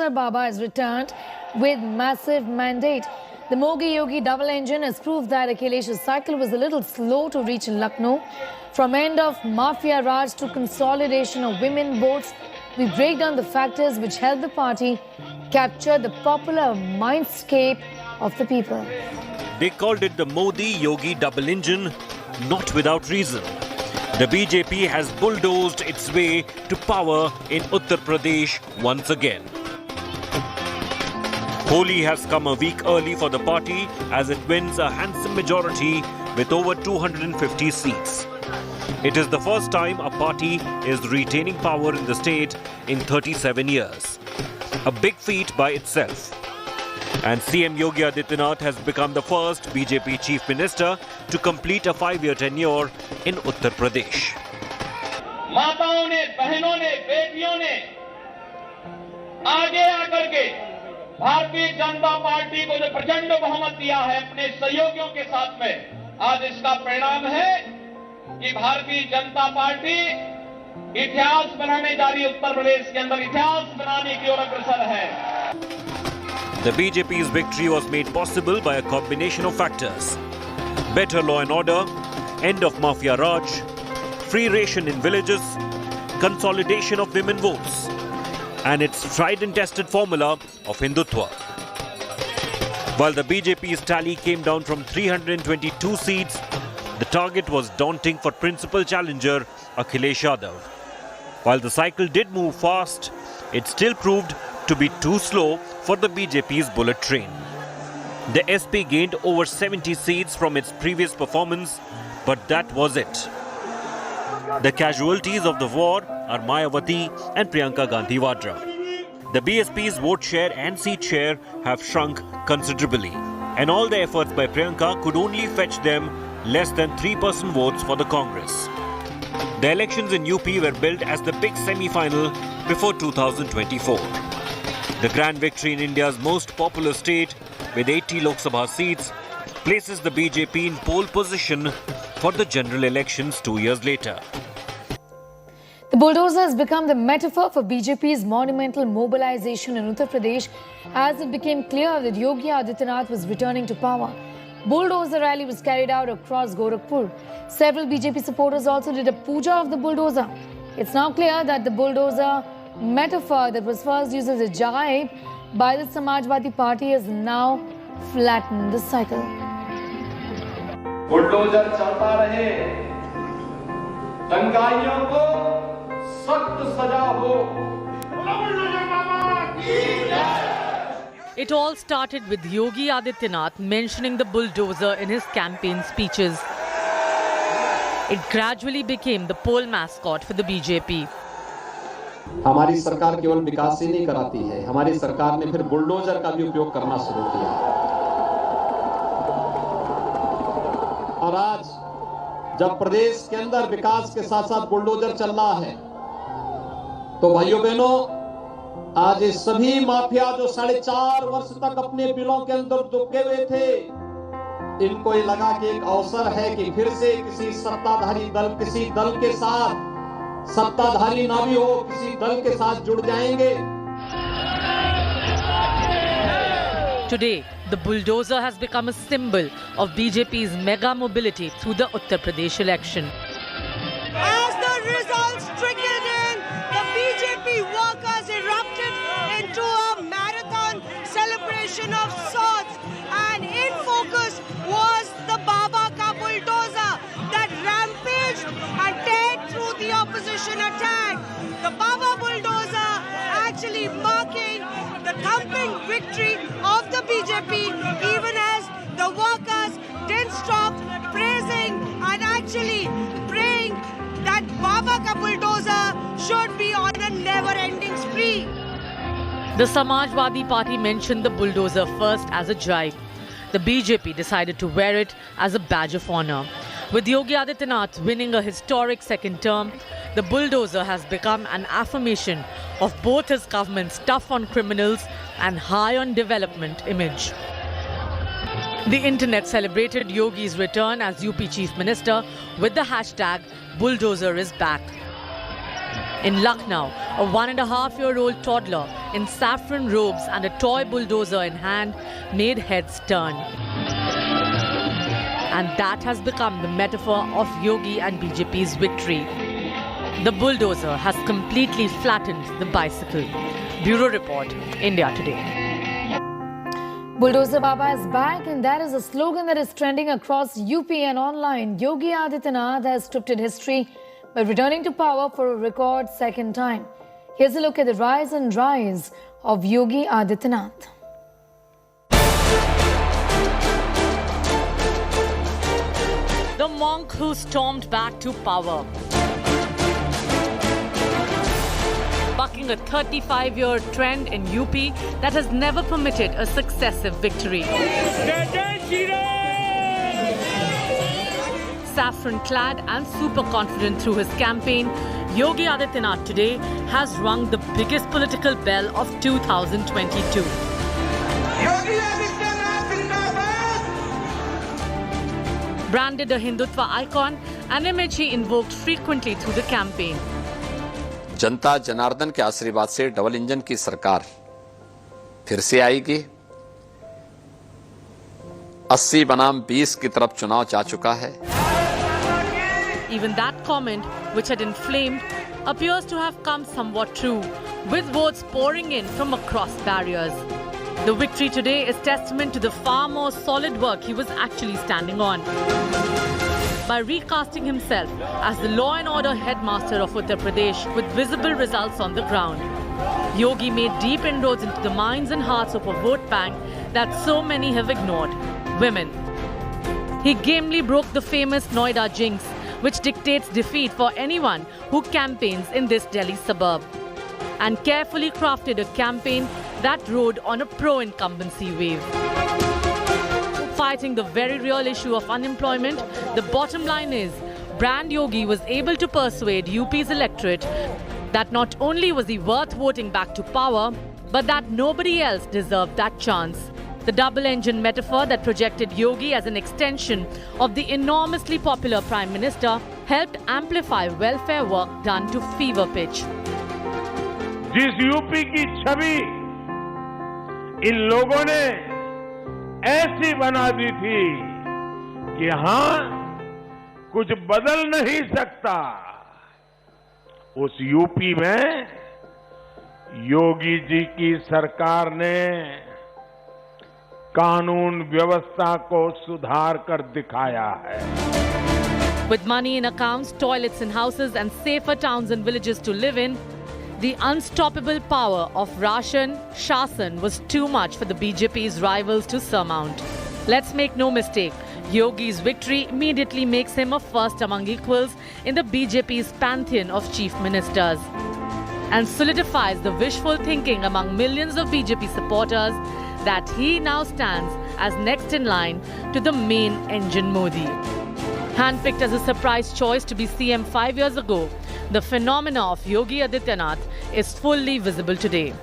bulldozer Baba has returned with massive mandate. The Mogi Yogi double engine has proved that Akhilesh's cycle was a little slow to reach in Lucknow. From end of Mafia Raj to consolidation of women votes, we break down the factors which helped the party capture the popular mindscape of the people. They called it the Modi Yogi double engine, not without reason. The BJP has bulldozed its way to power in Uttar Pradesh once again. Holi has come a week early for the party as it wins a handsome majority with over 250 seats. It is the first time a party is retaining power in the state in 37 years. A big feat by itself. And CM Yogi Adityanath has become the first BJP Chief Minister to complete a 5-year tenure in Uttar Pradesh. माताओं ने, बहनों ने, बेटियों ने आगे आकर के Bharatiya Janata party को जो प्रचंड बहुमत दिया है अपने सहयोगियों के साथ में, आज इसका परिणाम है कि भारतीय जनता पार्टी इतिहास बनाने जा रही है। उत्तर प्रदेश के अंदर इतिहास बनाने की ओर अग्रसर है। The BJP's victory was made possible by a combination of factors: better law and order, end of Mafia Raj, free ration in villages, consolidation of women votes, and its tried and tested formula of Hindutva. While the BJP's tally came down from 322 seats, the target was daunting for principal challenger Akhilesh Yadav. While the cycle did move fast, it still proved to be too slow for the BJP's bullet train. The SP gained over 70 seats from its previous performance, but that was it. The casualties of the war are Mayawati and Priyanka Gandhi Vadra. The BSP's vote share and seat share have shrunk considerably, and all the efforts by Priyanka could only fetch them less than 3% votes for the Congress. The elections in UP were billed as the big semi-final before 2024. The grand victory in India's most populous state, with 80 Lok Sabha seats, places the BJP in pole position for the general elections 2 years later. The bulldozer has become the metaphor for BJP's monumental mobilization in Uttar Pradesh as it became clear that Yogi Adityanath was returning to power. Bulldozer rally was carried out across Gorakhpur. Several BJP supporters also did a puja of the bulldozer. It's now clear that the bulldozer metaphor that was first used as a jibe by the Samajwadi Party has now flattened the cycle. Bulldozer चलता रहे, दंगाइयों को सख्त सजा हो। It all started with Yogi Adityanath mentioning the bulldozer in his campaign speeches. It gradually became the poll mascot for the BJP. हमारी सरकार केवल विकास ही नहीं कराती है, हमारी सरकार ने फिर बुलडोजर का भी उपयोग करना शुरू किया। और आज जब प्रदेश के अंदर विकास के साथ साथ बुलडोजर चल रहा है, तो भाइयों बहनों, आज ये सभी माफिया जो 4.5 वर्ष तक अपने बिलों के अंदर दुबके हुए थे, इनको ये लगा कि एक अवसर है कि फिर से किसी सत्ताधारी दल, किसी दल के साथ, सत्ताधारी ना भी हो, किसी दल के साथ जुड़ जाएंगे। Today, the bulldozer has become a symbol of BJP's mega mobility through the Uttar Pradesh election. As the results trickled in, the BJP workers erupted into a marathon celebration of sorts, and in focus was the Baba ka bulldozer that rampaged and teared through the opposition attack. The Baba bulldozer actually marking the thumping victory of the BJP, even as the workers didn't stop praising and actually praying that Baba ka bulldozer should be on a never-ending spree. The Samajwadi Party mentioned the bulldozer first as a jibe. The BJP decided to wear it as a badge of honor. With Yogi Adityanath winning a historic second term, the bulldozer has become an affirmation of both his government's tough on criminals and high on development image. The internet celebrated Yogi's return as UP Chief Minister with the hashtag #BulldozerisBack. In Lucknow, a 1.5-year-old toddler in saffron robes and a toy bulldozer in hand made heads turn. And that has become the metaphor of Yogi and BJP's victory. The bulldozer has completely flattened the bicycle. Bureau Report, India Today. Bulldozer Baba is back, and that is a slogan that is trending across UP and online. Yogi Adityanath has scripted history by returning to power for a record second time. Here's a look at the rise and rise of Yogi Adityanath. The monk who stormed back to power, bucking a 35-year trend in UP that has never permitted a successive victory. Saffron-clad and super confident through his campaign, Yogi Adityanath today has rung the biggest political bell of 2022. Branded a Hindutva icon, an image he invoked frequently through the campaign. जनता जनार्दन के आशीर्वाद से double engine की सरकार फिर से आएगी। 80 बनाम 20 की तरफ चुनाव जा चुका है। Even that comment, which had inflamed, appears to have come somewhat true, with votes pouring in from across barriers. The victory today is testament to the far more solid work he was actually standing on. By recasting himself as the law and order headmaster of Uttar Pradesh with visible results on the ground, Yogi made deep inroads into the minds and hearts of a vote bank that so many have ignored: women. He gamely broke the famous Noida jinx, which dictates defeat for anyone who campaigns in this Delhi suburb, and carefully crafted a campaign that rode on a pro-incumbency wave. Fighting the very real issue of unemployment, the bottom line is, Brand Yogi was able to persuade UP's electorate that not only was he worth voting back to power, but that nobody else deserved that chance. The double-engine metaphor that projected Yogi as an extension of the enormously popular Prime Minister helped amplify welfare work done to fever pitch. जिस UP की छवि इन लोगों ने ऐसी बना दी थी कि हाँ कुछ बदल नहीं सकता, उस यूपी में योगी जी की सरकार ने कानून व्यवस्था को सुधार कर दिखाया है. With money in accounts, toilets in houses and safer towns and villages to live in, the unstoppable power of Ration Shasan was too much for the BJP's rivals to surmount. Let's make no mistake, Yogi's victory immediately makes him a first among equals in the BJP's pantheon of chief ministers, and solidifies the wishful thinking among millions of BJP supporters that he now stands as next in line to the main engine Modi. Handpicked as a surprise choice to be CM 5 years ago, the phenomena of Yogi Adityanath is fully visible today.